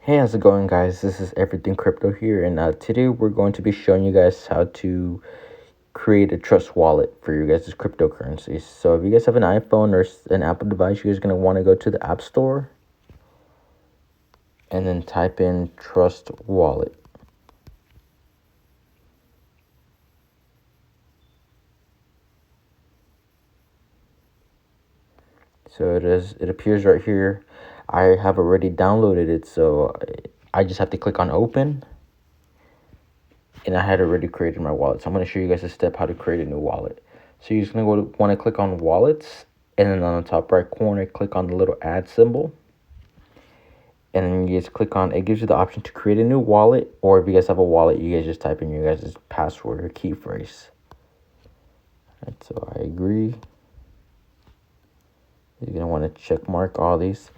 Hey, how's it going, guys? This is Everything Crypto here, and today we're going to be showing you guys how to create a trust wallet for your guys' cryptocurrencies. So if you guys have an iPhone or an Apple device, you guys are going to want to go to the App Store and then type in Trust Wallet. So it appears right here. I have already downloaded it, so I just have to click on Open. And I had already created my wallet. So I'm going to show you guys a step how to create a new wallet. So you're just going to want to click on Wallets. And then on the top right corner, click on the little add symbol. And then you just click on, it gives you the option to create a new wallet. Or if you guys have a wallet, you guys just type in your guys' password or key phrase. Right, so I agree. You're going to want to check mark all these.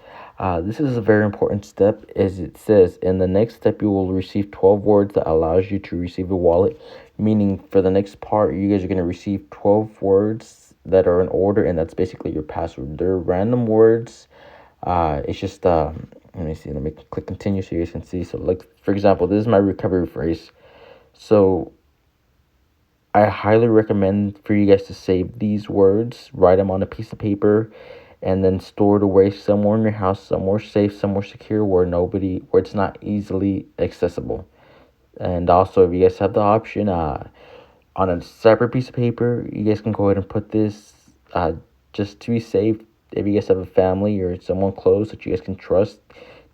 This is a very important step, as it says, in the next step, you will receive 12 words that allows you to receive a wallet. Meaning, for the next part, you guys are going to receive 12 words that are in order, and that's basically your password. They're random words. It's just, let me see, let me click continue so you guys can see. So, like, for example, this is my recovery phrase. So, I highly recommend for you guys to save these words, write them on a piece of paper, and then store it away somewhere in your house, somewhere safe, somewhere secure, where it's not easily accessible. And also, if you guys have the option, on a separate piece of paper, you guys can go ahead and put this, just to be safe. If you guys have a family or someone close that you guys can trust,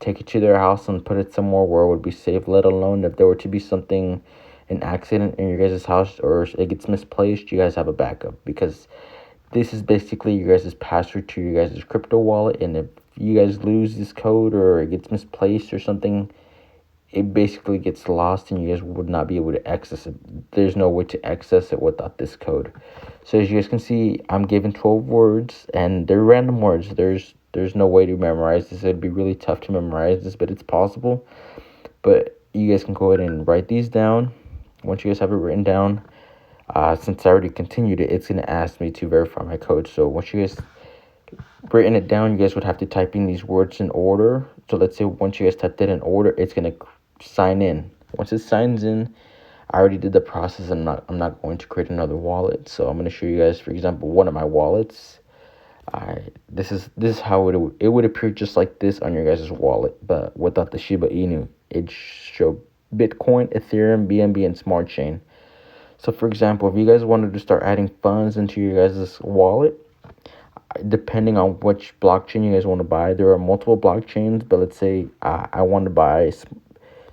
take it to their house and put it somewhere where it would be safe. Let alone if there were to be an accident in your guys' house or it gets misplaced, you guys have a backup, because this is basically your guys' password to your guys' crypto wallet. And if you guys lose this code or it gets misplaced or something, it basically gets lost and you guys would not be able to access it. There's no way to access it without this code. So as you guys can see, I'm given 12 words and they're random words. There's no way to memorize this. It'd be really tough to memorize this, but it's possible. But you guys can go ahead and write these down. Once you guys have it written down, since I already continued it, it's going to ask me to verify my code. So once you guys written it down, you guys would have to type in these words in order. So let's say once you guys typed it in order, it's going to sign in. Once it signs in, I already did the process. I'm not going to create another wallet. So I'm going to show you guys, for example, one of my wallets. This is how it would appear just like this on your guys' wallet, but without the Shiba Inu. It show Bitcoin, Ethereum, BNB, and Smart Chain. So for example, if you guys wanted to start adding funds into your guys' wallet, depending on which blockchain you guys want to buy, there are multiple blockchains, but let's say I want to buy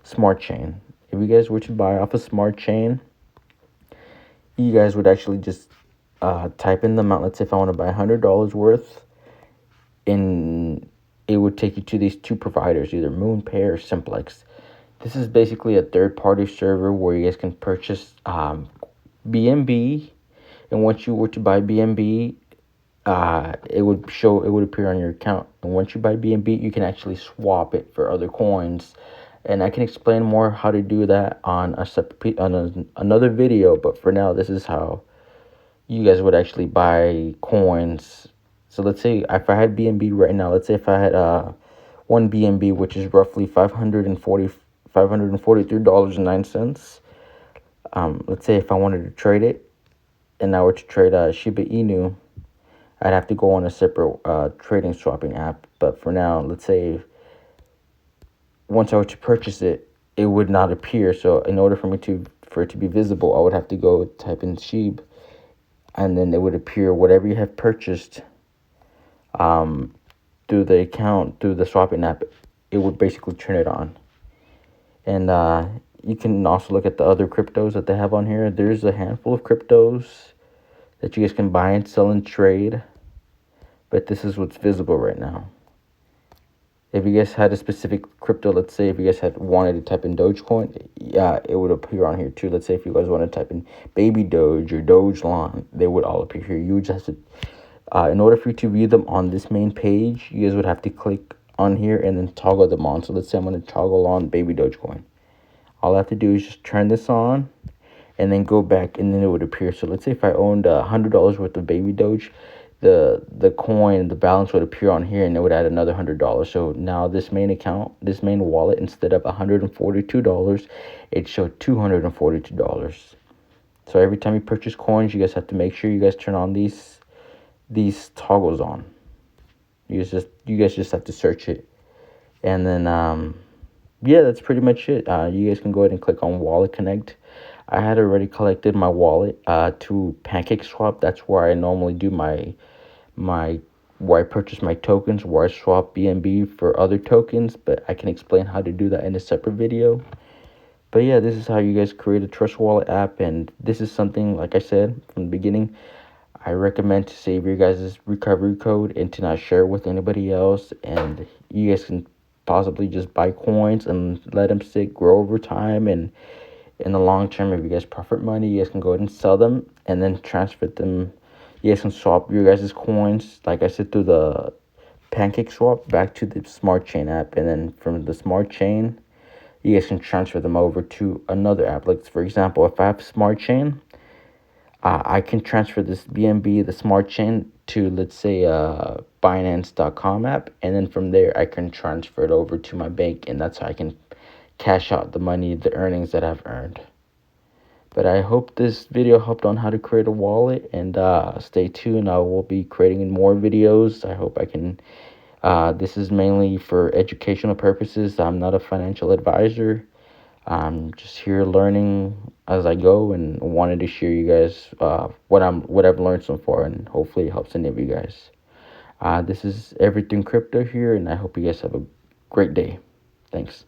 Smart Chain. If you guys were to buy off a Smart Chain, you guys would actually just type in the amount. Let's say if I want to buy $100 worth, and it would take you to these two providers, either MoonPay or Simplex. This is basically a third-party server where you guys can purchase BNB, and once you were to buy BNB, it would appear on your account. And once you buy BNB, you can actually swap it for other coins. And I can explain more how to do that on another video. But for now, this is how you guys would actually buy coins. So let's say if I had BNB right now, let's say if I had one BNB, which is roughly $543.09. Let's say if I wanted to trade it, and I were to trade Shiba Inu, I'd have to go on a separate trading swapping app. But for now, let's say once I were to purchase it, it would not appear. So in order for it to be visible, I would have to go type in SHIB, and then it would appear whatever you have purchased through the account, through the swapping app. It would basically turn it on. And you can also look at the other cryptos that they have on here. There's a handful of cryptos that you guys can buy and sell and trade, but this is what's visible right now. If you guys had a specific crypto, let's say if you guys had wanted to type in Dogecoin, yeah, it would appear on here too. Let's say if you guys want to type in Baby Doge or Dogelon, they would all appear here. You would just have to, in order for you to view them on this main page, you guys would have to click on here and then toggle them on. So let's say I'm going to toggle on Baby Dogecoin. All I have to do is just turn this on and then go back, and then it would appear. So let's say if I owned $100 worth of Baby Doge, the coin, the balance would appear on here, and it would add another $100. So now this main account, this main wallet, instead of $142, it showed $242. So every time you purchase coins, you guys have to make sure you guys turn on these toggles on. You guys just have to search it, and then yeah, that's pretty much it. You guys can go ahead and click on Wallet Connect. I had already collected my wallet to PancakeSwap. That's where I normally do my where I purchase my tokens, where I swap BNB for other tokens, but I can explain how to do that in a separate video. But yeah, this is how you guys create a Trust Wallet app, and this is something, like I said from the beginning, I recommend to save your guys' recovery code and to not share it with anybody else. And you guys can possibly just buy coins and let them sit, grow over time. And in the long term, if you guys profit money, you guys can go ahead and sell them and then transfer them. You guys can swap your guys' coins, like I said, through the PancakeSwap back to the Smart Chain app. And then from the Smart Chain, you guys can transfer them over to another app. Like, for example, if I have Smart Chain, I can transfer this BNB, the Smart Chain, to, let's say, Binance.com app, and then from there I can transfer it over to my bank, and that's how I can cash out the money, the earnings that I've earned. But I hope this video helped on how to create a wallet, and stay tuned. I will be creating more videos. I hope I can. This is mainly for educational purposes. I'm not a financial advisor. I'm just here learning as I go, and wanted to share you guys what I've learned so far, and hopefully it helps any of you guys. This is Everything Crypto here, and I hope you guys have a great day. Thanks.